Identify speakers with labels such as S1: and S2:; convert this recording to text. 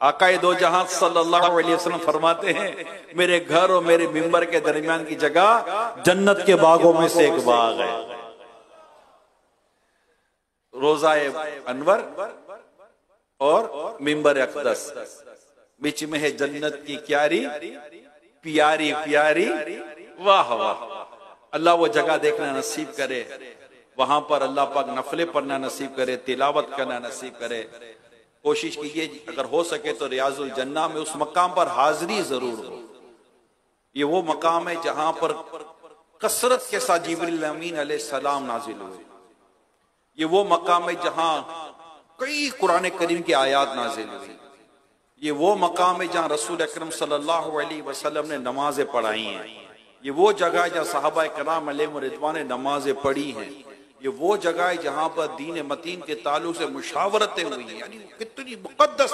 S1: आकाए दो जहां सल्लल्लाहु अलैहि वसल्लम फरमाते हैं, मेरे घर और मेरे मिंबर के दरमियान की जगह जन्नत के बागों में से एक बाग है। रोज़ाए अनवर और मिंबर अक़दस, बीच में है जन्नत की क्यारी प्यारी प्यारी। वाह वाह, अल्लाह वो जगह देखना नसीब करे, वहां पर अल्लाह पाक नफले पढ़ना नसीब करे, तिलावत करना नसीब करे। कोशिश कीजिए अगर हो सके तो रियाजुल जन्ना में उस मकाम पर हाजिरी जरूर हो। ये वो मकाम है जहां पर कसरत के साथ जिब्रील अमीन अलैहिस्सलाम नाजिल हुए। ये वो मकाम है जहां कई कुरान करीम की आयात नाजिल हुई। ये वो मकाम है जहां रसूल अकरम सल्लल्लाहु अलैहि वसल्लम ने नमाजें पढ़ाई हैं। ये वो जगह है जहां सहाबा किराम अलैहिम रिज़वान ने नमाजें पढ़ी हैं। ये वो जगह है जहां पर दीन मतीन के ताल्लुक से मुशावरतें हुई हैं। यानी कितनी मुकद्दस